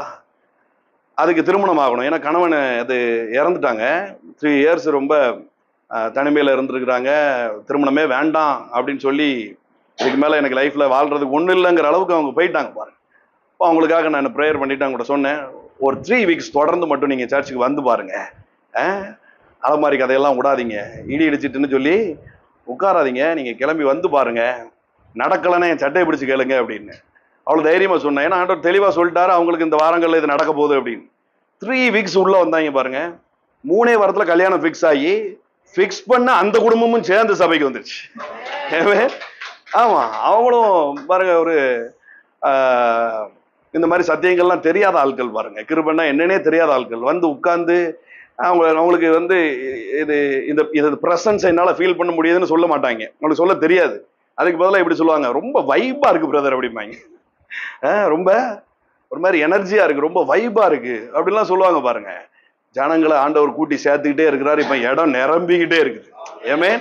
அதுக்கு திருமணம் ஆகணும். ஏன்னா கணவன் அது இறந்துட்டாங்க. 3 இயர்ஸ் ரொம்ப தனிமையில இருந்திருக்கிறாங்க. திருமணமே வேண்டாம் அப்படின்னு சொல்லி, இதுக்கு மேல எனக்கு லைஃப்ல வாழ்றதுக்கு ஒன்றும் இல்லைங்கிற அளவுக்கு அவங்க போயிட்டாங்க பாருங்க. இப்போ அவங்களுக்காக நான் ப்ரேயர் பண்ணிட்டு அவங்க கூட சொன்னேன், ஒரு 3 வீக்ஸ் தொடர்ந்து மட்டும் நீங்க சர்ச்சுக்கு வந்து பாருங்க. அலமாரி கதையெல்லாம் விடாதீங்க, இடி இடிச்சிட்டுன்னு சொல்லி உட்காராதீங்க, நீங்க கிளம்பி வந்து பாருங்க, நடக்கலைன்னா என் சட்டையை பிடிச்சு கேளுங்க அப்படின்னு அவ்வளவு தைரியமா சொன்னேன். ஏன்னா ஆண்டவர் தெளிவா சொல்லிட்டாரு அவங்களுக்கு இந்த வாரங்கள்ல இது நடக்க போகுது அப்படின்னு. 3 வீக்ஸ் உள்ள வந்தாங்க பாருங்க. 3 வாரத்துல கல்யாணம் ஃபிக்ஸ் ஆகி, ஃபிக்ஸ் பண்ண அந்த குடும்பமும் சேர்ந்து சபைக்கு வந்துருச்சு. ஆமா, அவங்களும் பாருங்க ஒரு இந்த மாதிரி சத்தியங்கள்லாம் தெரியாத ஆட்கள் பாருங்க. கிருபைன்னா என்னன்னே தெரியாத ஆட்கள் வந்து உட்கார்ந்து அவங்களுக்கு இது இந்த பிரசன்ஸ் என்னால ஃபீல் பண்ண முடியுதுன்னு சொல்ல மாட்டாங்க. அவங்களுக்கு சொல்ல தெரியாது. அதுக்கு பதிலாக இப்படி சொல்லுவாங்க, ரொம்ப வைபா இருக்கு பிரதர் அப்படிம்பாங்க. ரொம்ப ஒரு மாதிரி எனர்ஜியா இருக்கு, ரொம்ப வைபா இருக்கு அப்படின்லாம் சொல்லுவாங்க பாருங்க. ஜனங்களை ஆண்டவர் கூட்டி சேர்த்துக்கிட்டே இருக்கிறாரு. இப்ப இடம் நிரம்பிக்கிட்டே இருக்குது. ஏமே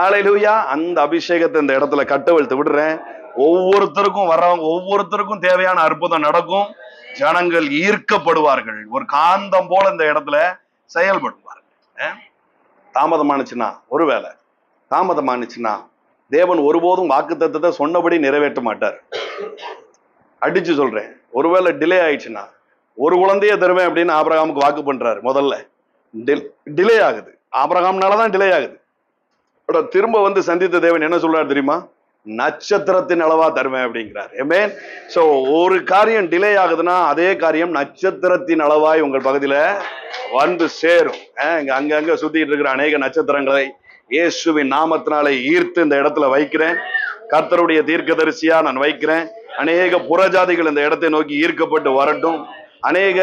ஹல்லேலூயா. அந்த அபிஷேகத்தை இந்த இடத்துல கட்டவிழ்த்து விடுறேன். ஒவ்வொருத்தருக்கும் வர்றவங்க ஒவ்வொருத்தருக்கும் தேவையான அற்புதம் நடக்கும். ஜனங்கள் ஈர்க்கப்படுவார்கள். ஒரு காந்தம் போல இந்த இடத்துல செயல்படுவார்கள். தாமதமானுச்சுன்னா, ஒருவேளை தாமதமானுச்சுன்னா தேவன் ஒருபோதும் வாக்குத்தத்தத்தை சொன்னபடி நிறைவேற்ற மாட்டார். அடிச்சு சொல்றேன், ஒருவேளை டிலே ஆயிடுச்சுன்னா, ஒரு குழந்தைய தருவேன் அப்படின்னு ஆபிரகாமுக்கு வாக்கு பண்றாரு. முதல்ல டிலே ஆகுது. ஆபிரகாம்னாலதான் டிலே ஆகுது. திரும்ப சந்தித்த தேவன் என்ன சொல்றாரு தெரியுமா? நட்சத்திரத்தின் அளவா தருவேன் அப்படிங்கிறார். ஆமென். சோ ஒரு காரியம் டிலே ஆகுதுன்னா அதே காரியம் நட்சத்திரத்தின் அளவாய் உங்கள் பகுதியில வந்து சேரும். அங்கங்க சுத்திட்டு இருக்கிற அநேக நட்சத்திரங்களை இயேசுவின் நாமத்தினாலே ஈர்த்து இந்த இடத்துல வைக்கிறேன். கர்த்தருடைய தீர்க்கதரிசியா நான் வைக்கிறேன். அநேக புறஜாதிகள் இந்த இடத்தை நோக்கி ஈர்க்கப்பட்டு வரட்டும். அநேக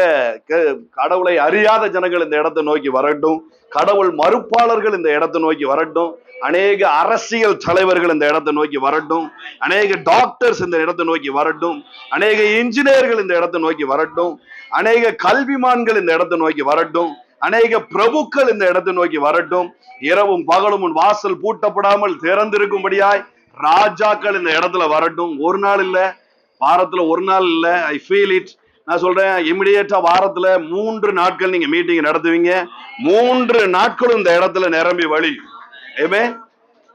கடவுளை அறியாத ஜனங்கள் இந்த இடத்தை நோக்கி வரட்டும். கடவுள் மறுப்பாளர்கள் இந்த இடத்தை நோக்கி வரட்டும். அநேக அரசியல் தலைவர்கள் இந்த இடத்தை நோக்கி வரட்டும். அநேக டாக்டர்ஸ் இந்த இடத்தை நோக்கி வரட்டும். அநேக இன்ஜினியர்கள் இந்த இடத்தை நோக்கி வரட்டும். அநேக கல்விமான்கள் இந்த இடத்தை நோக்கி வரட்டும். அநேக பிரபுக்கள் இந்த இடத்தை நோக்கி வரட்டும். இரவும் பகலும் உன் வாசல் பூட்டப்படாமல் திறந்திருக்கும்படியாய் ராஜாக்கள் இந்த இடத்துல வரட்டும். ஒரு நாள் இல்ல, வாரத்துல ஒரு நாள் இல்ல. I feel it. நான் சொல்றேன், இமிடியேட்டா வாரத்துல 3 நாட்கள் நீங்க மீட்டிங் நடத்துவீங்க. 3 நாட்களும் இந்த இடத்துல நிரம்பி வழி. ஆமென்.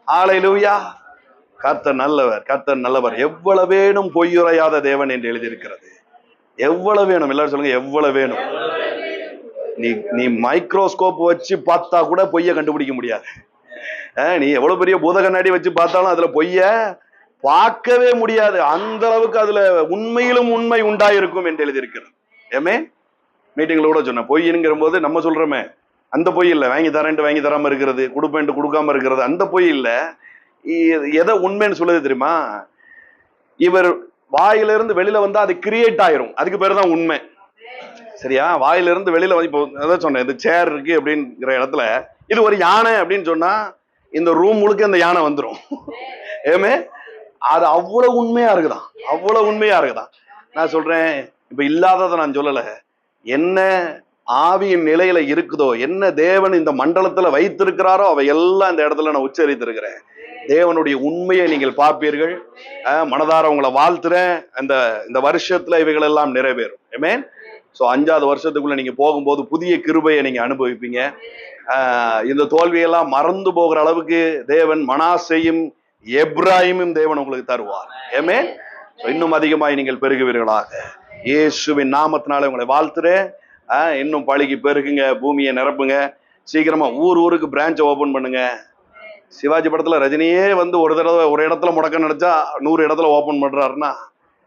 ஹல்லேலூயா. கர்த்தர் நல்லவர், கர்த்தர் நல்லவர். எவ்வளவு வேணும் பொய்யுரையாத தேவன் என்று எழுதியிருக்கிறது. எவ்வளவு வேணும், எல்லாரும் சொல்லுங்க, எவ்வளவு வேணும். நீ மைக்ரோஸ்கோப் வச்சு பார்த்தா கூட பொய்ய கண்டுபிடிக்க முடியாது. நீ எவ்வளவு பெரிய பூத கண்ணாடி வச்சு பார்த்தாலும் அதுல பொய்ய பார்க்கவே முடியாது. அந்த அளவுக்கு அதுல உண்மையிலும் உண்மை உண்டாயிருக்கும் என்று எழுதியிருக்கிறது. ஏமே மீட்டிங்ல கூட சொன்ன பொய்ங்கிற போது நம்ம சொல்றோமே, அந்த பொய் இல்லை. வாங்கி தரேன்ட்டு வாங்கி தராம இருக்கிறது, கொடுப்பேன்ட்டு கொடுக்காம இருக்கிறது, அந்த பொய் இல்லை. எதை உண்மைன்னு சொல்லுது தெரியுமா? இவர் வாயிலிருந்து வெளியில வந்தா அது கிரியேட் ஆயிரும், அதுக்கு பேரு தான் உண்மை. சரியா? வாயிலிருந்து வெளியில வந்து, இப்போ அதான் சொன்னேன், இந்த சேர் இருக்கு அப்படிங்கிற இடத்துல இது ஒரு யானை அப்படின்னு சொன்னா இந்த ரூம் முழுக்க இந்த யானை வந்துடும். ஏமே அது அவ்வளவு உண்மையா இருக்குதான், அவ்வளவு உண்மையா இருக்குதான். நான் சொல்றேன், இப்ப இல்லாததை நான் சொல்லல. என்ன ஆவியின் நிலையில இருக்குதோ, என்ன தேவன் இந்த மண்டலத்துல வைத்திருக்கிறாரோ அவை எல்லாம் இந்த இடத்துல நான் உச்சரித்திருக்கிறேன். தேவனுடைய உண்மையை நீங்கள் பார்ப்பீர்கள். மனதார உங்களை வாழ்த்துறேன். இந்த வருஷத்துல இவைகள் எல்லாம் நிறைவேறும். ஆமென். ஸோ 5வது வருஷத்துக்குள்ள நீங்க போகும்போது புதிய கிருபையை நீங்க அனுபவிப்பீங்க. இந்த தோல்வியெல்லாம் மறந்து போகிற அளவுக்கு தேவன் மனாசையும் எப்ராஹிமும் தேவன் உங்களுக்கு தருவார். ஆமென். இன்னும் அதிகமாய் நீங்கள் பெருகுவீர்களாக. இயேசுவின் நாமத்தினால உங்களை வாழ்த்துறேன். இன்னும் பழுகி பெருகுங்க, பூமியை நிரப்புங்க. சீக்கிரமா ஊருக்கு பிரான்ச் ஓபன் பண்ணுங்க. சிவாஜி படத்துல ரஜினியே வந்து ஒரு தடவை ஒரு இடத்துல முடக்க நினைச்சா 100 இடத்துல ஓபன் பண்றாருன்னா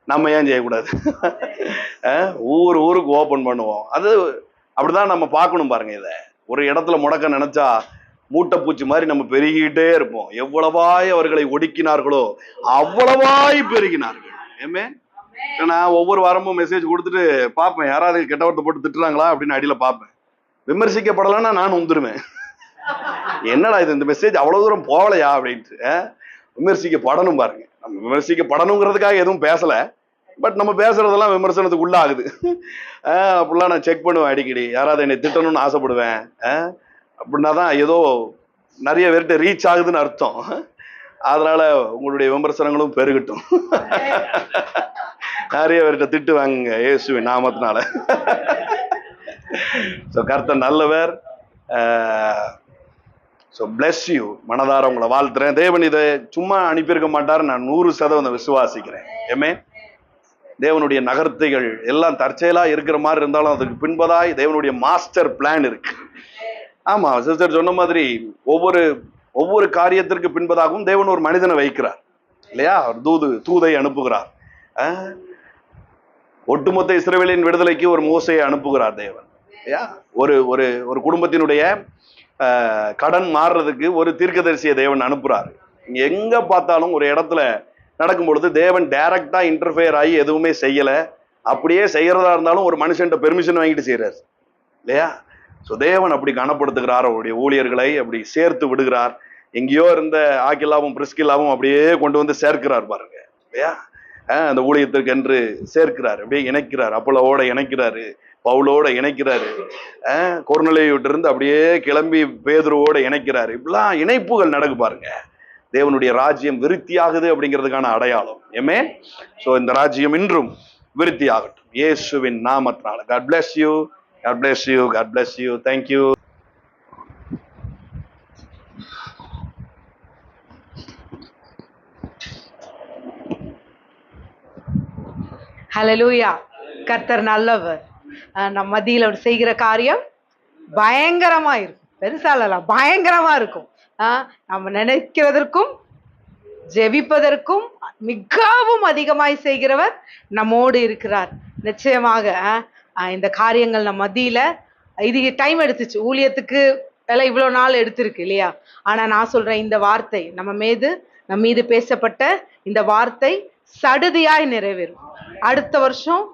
நம்ம ஏன் செய்யக்கூடாது? ஊருக்கு ஓபன் பண்ணுவோம். அது அப்படிதான் நம்ம பார்க்கணும். பாருங்க, இத ஒரு இடத்துல முடக்க நினைச்சா மூட்டைப்பூச்சி மாதிரி நம்ம பெருகிட்டே இருப்போம். எவ்வளவாய் அவர்களை ஒடுக்கினார்களோ அவ்வளவாய் பெருகினார்கள். ஏமே நான் ஒவ்வொரு வாரமும் மெசேஜ் கொடுத்துட்டு பார்ப்பேன், யாராவது கெட்ட வார்த்தை போட்டு திட்டுறாங்களா அப்படின்னு அடியில பார்ப்பேன். விமர்சிக்கப்படலைன்னா நான் வந்துருவேன். என்னடா இது, இந்த மெசேஜ் அவ்வளவு தூரம் போகலையா அப்படின்ட்டு. விமர்சிக்கப்படணும். பாருங்க, நம்ம விமர்சிக்கப்படணுங்கிறதுக்காக எதுவும் பேசல, பட் நம்ம பேசுறதெல்லாம் விமர்சனத்துக்கு உள்ளாகுது. அப்படிலாம் நான் செக் பண்ணுவேன் அடிக்கடி. யாராவது என்னை திட்டணும்னு ஆசைப்படுவேன் அப்படின்னா தான் ஏதோ நிறைய பேர்கிட்ட ரீச் ஆகுதுன்னு அர்த்தம். அதனால உங்களுடைய விமர்சனங்களும் பெருகட்டும். நிறைய பேர்கிட்ட திட்டு வாங்குங்க இயேசுவின் நாமத்தினால. கர்த்தர் நல்லவர். So bless you. மனதார உங்களை வாழ்த்துறேன். தேவன் இதை சும்மா அனுப்பியிருக்க மாட்டார், நான் 100% விசுவாசிக்கிறேன். ஏமே தேவனுடைய நகர்த்தைகள் எல்லாம் தற்செயலா இருக்கிற மாதிரி இருந்தாலும் அதுக்கு பின்பதாய் தேவனுடைய மாஸ்டர் பிளான் இருக்கு. ஆமா, சிஸ்டர் சொன்ன மாதிரி ஒவ்வொரு காரியத்திற்கு பின்பதாகவும் தேவன் ஒரு மனிதனை வைக்கிறார் இல்லையா? தூதை அனுப்புகிறார். ஒட்டுமொத்த இஸ்ரவேலின் விடுதலைக்கு ஒரு மோசையை அனுப்புகிறார் தேவன். ஒரு குடும்பத்தினுடைய கடன் மாறுறதுக்கு ஒரு தீர்க்கதரிசியை தேவன் அனுப்புறாரு. எங்க பார்த்தாலும் ஒரு இடத்துல நடக்கும் பொழுது தேவன் டைரக்டா இன்டர்ஃபியர் ஆகி எதுவுமே செய்யல. அப்படியே செய்யறதா இருந்தாலும் ஒரு மனுஷன்ட்ட பெர்மிஷன் வாங்கிட்டு செய்யறாரு இல்லையா? ஸோ தேவன் அப்படி கனப்படுத்துகிறார், அவருடைய ஊழியர்களை அப்படி சேர்த்து விடுகிறார். எங்கேயோ இருந்த ஆக்கில்லாவும் பிரிஸ்கில்லாவும் அப்படியே கொண்டு வந்து சேர்க்கிறார் பாருங்க இல்லையா? அந்த ஊழியத்திற்கு என்று சேர்க்கிறார், அப்படியே இணைக்கிறார். அப்போலோட இணைக்கிறாரு, பவுலோட இணைக்கிறாரு, கொர்நேலியுவிட்ட இருந்து அப்படியே கிளம்பி பேதுருவோட இணைக்கிறாரு. இப்படிலாம் இணைப்புகள் நடக்கு பாருங்க. தேவனுடைய ராஜ்யம் விருத்தியாகுது அப்படிங்கிறதுக்கான அடையாளம். ஏமே ஸோ இந்த ராஜ்யம் இன்றும் விருத்தியாகட்டும் இயேசுவின் நாமத்தினால. God bless you. God bless you. God bless you. Thank you. ஹல்லேலூயா. கர்த்தர் நல்லவர். நம்ம மத்தியில் அவர் செய்கிற காரியம் பயங்கரமா இருக்கும். பெருசாலாம் பயங்கரமா இருக்கும். நம்ம நினைக்கிறதற்கும் ஜெபிப்பதற்கும் மிகவும் அதிகமாய் செய்கிறவர் நம்மோடு இருக்கிறார். நிச்சயமாக இந்த காரியங்கள் நம்ம மத்தியில இது டைம் எடுத்துச்சு, ஊழியத்துக்கு எல்லாம் இவ்வளோ நாள் எடுத்திருக்கு இல்லையா? ஆனா நான் சொல்றேன், இந்த வார்த்தை நம் மீது பேசப்பட்ட இந்த வார்த்தை சடுதியாய் நிறைவேறும். அடுத்த வருஷம்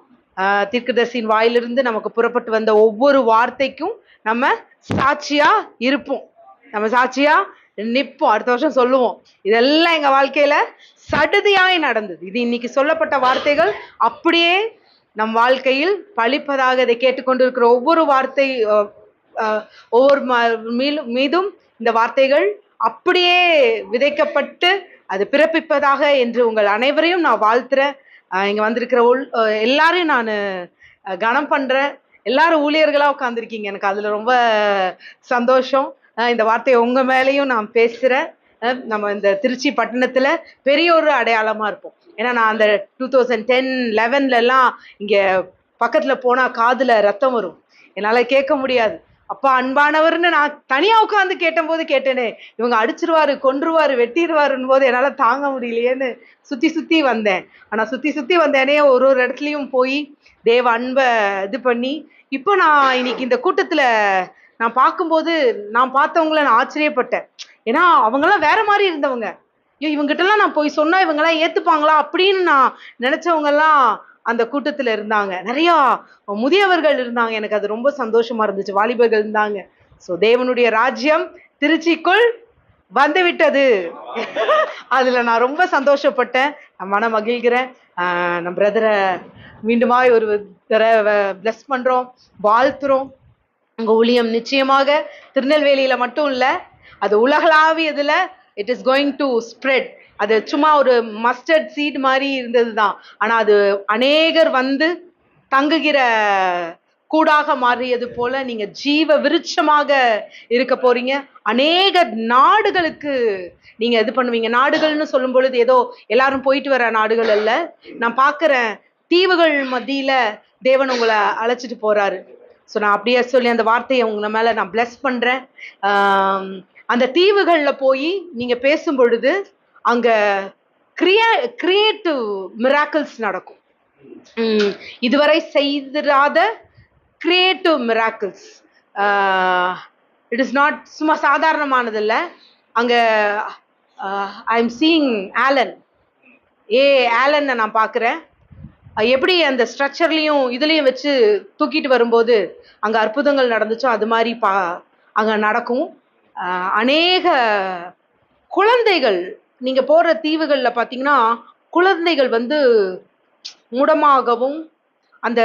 தீர்க்கதரிசியின் வாயிலிருந்து நமக்கு புறப்பட்டு வந்த ஒவ்வொரு வார்த்தைக்கும் நம்ம சாட்சியா இருப்போம், நம்ம சாட்சியா நிற்போம். அடுத்த வருஷம் சொல்லுவோம், இதெல்லாம் எங்க வாழ்க்கையில சடுதியாய் நடந்தது. இது இன்னைக்கு சொல்லப்பட்ட வார்த்தைகள் அப்படியே நம் வாழ்க்கையில் பழிப்பதாக இதை கேட்டுக்கொண்டிருக்கிற ஒவ்வொரு வார்த்தை ஒவ்வொரு மீதும் இந்த வார்த்தைகள் அப்படியே விதைக்கப்பட்டு அது பிறப்பிப்பதாக என்று உங்கள் அனைவரையும் நான் வாழ்த்துறேன். இங்க வந்திருக்கிற எல்லாரையும் நான் கனம் பண்றேன். எல்லாரும் ஊழியர்களா உட்காந்துருக்கீங்க, எனக்கு அதுல ரொம்ப சந்தோஷம். இந்த வார்த்தையை உங்க மேலேயும் நான் பேசுறேன். நம்ம இந்த திருச்சி பட்டணத்துல பெரிய ஒரு அடையாளமா இருப்போம். ஏன்னா நான் அந்த 2010-11 எல்லாம் இங்க பக்கத்துல போனா காதுல ரத்தம் வரும், என்னால கேட்க முடியாது. அப்பா அன்பானவர்னு நான் தனியா உட்காந்து கேட்டேனே, இவங்க அடிச்சிருவாரு, கொன்றுவாரு, வெட்டிடுவாருன்னு போது என்னால தாங்க முடியலையேன்னு சுத்தி வந்தேன். ஆனா சுத்தி வந்தேனே ஒரு இடத்துலயும் போய் தேவ அன்பை இது பண்ணி, இப்போ நான் இன்னைக்கு இந்த கூட்டத்துல நான் பார்க்கும்போது நான் பார்த்தவங்கள நான் ஆச்சரியப்பட்டேன். ஏன்னா அவங்கெல்லாம் வேற மாதிரி இருந்தவங்க. ஐயோ இவங்ககிட்டலாம் நான் போய் சொன்னா இவங்கெல்லாம் ஏத்துப்பாங்களா அப்படின்னு நான் நினைச்சவங்கெல்லாம் அந்த கூட்டத்துல இருந்தாங்க. நிறைய முதியவர்கள் இருந்தாங்க, எனக்கு அது ரொம்ப சந்தோஷமா இருந்துச்சு. வாலிபர்கள் இருந்தாங்க. ஸோ தேவனுடைய ராஜ்யம் திருச்சிக்குள் வந்து விட்டது. அதுல நான் ரொம்ப சந்தோஷப்பட்டேன், நான் மன மகிழ்கிறேன். நம்ம பிரதரை மீண்டுமாய் ஒரு தடவை பிளஸ் பண்றோம், வாழ்த்துறோம். உங்க ஊழியம் நிச்சயமாக திருநெல்வேலியில மட்டும் இல்ல, அது உலகளாவியதுல it is going to spread. அது சும்மா ஒரு மஸ்டர்ட் சீட் மாதிரி இருந்தது தான், ஆனா அது அநேகர் வந்து தங்குகிற கூடாக மாறியது போல நீங்க ஜீவ விருட்சமாக இருக்க போறீங்க. அநேக நாடுகளுக்கு நீங்க இது பண்ணுவீங்க. நாடுகள்னு சொல்லும் பொழுது ஏதோ எல்லாரும் போயிட்டு வர நாடுகள் அல்ல, நான் பார்க்கிறேன் தீவுகள் மத்தியில தேவன் உங்களை அழைச்சிட்டு போறாரு. ஸோ நான் அப்படியே சொல்லி அந்த வார்த்தையை உங்க மேல நான் பிளஸ் பண்றேன். அந்த தீவுகள்ல போய் நீங்க பேசும் பொழுது அங்க கிரியேட்டிவ் மிராக்கிள்ஸ் நடக்கும். இதுவரை செய்திராத creative miracles. It is not சும்மா சாதாரணமானதில்ல. அங்க ஐ எம் சீயிங் ஆலன் நான் பார்க்குறேன். எப்படி அந்த ஸ்ட்ரக்சர்லையும் இதுலேயும் வச்சு தூக்கிட்டு வரும்போது அங்கே அற்புதங்கள் நடந்துச்சோ அது மாதிரி அங்கே நடக்கும். அநேக குழந்தைகள் நீங்கள் போகிற தீவுகளில் பார்த்தீங்கன்னா குழந்தைகள் வந்து முடமாகவும் அந்த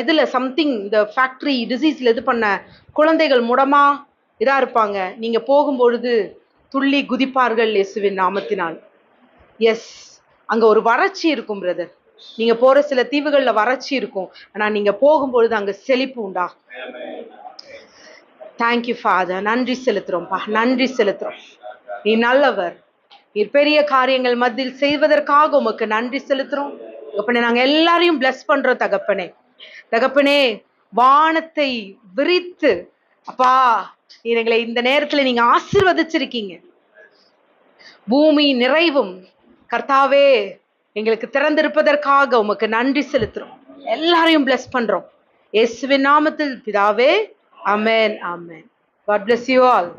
இதில் சம்திங் இந்த ஃபேக்ட்ரி டிசீஸில் இது பண்ண குழந்தைகள் முடமா இதாக இருப்பாங்க. நீங்கள் போகும்பொழுது துள்ளி குதிப்பார்கள் இயேசுவின் நாமத்தினால். எஸ், அங்கே ஒரு வறட்சி இருக்கும் பிரதர். நீங்க போற சில தீவுகள்ல வறட்சி இருக்கும், ஆனா நீங்க போகும்பொழுது அங்க செழிப்பு உண்டா. தேங்க்யூ ஃபாதர், நன்றி செலுத்துறோம்ப்பா, நன்றி செலுத்துறோம். நீ நல்லவர், நீ பெரிய காரியங்கள் மத்தியில் செய்வதற்காக உமக்கு நன்றி செலுத்துறோம் தகப்பனே. நாங்க எல்லாரையும் பிளஸ் பண்றோம் தகப்பனே. வானத்தை விரித்து அப்பா நீ எங்களை இந்த நேரத்துல நீங்க ஆசீர்வதிச்சிருக்கீங்க. பூமி நிறைவும் கர்த்தாவே எங்களுக்கு திறந்திருப்பதற்காக உமக்கு நன்றி செலுத்துறோம். எல்லாரையும் பிளஸ் பண்றோம் இயேசுவின் நாமத்தில் பிதாவே. ஆமென், ஆமென். God bless you all.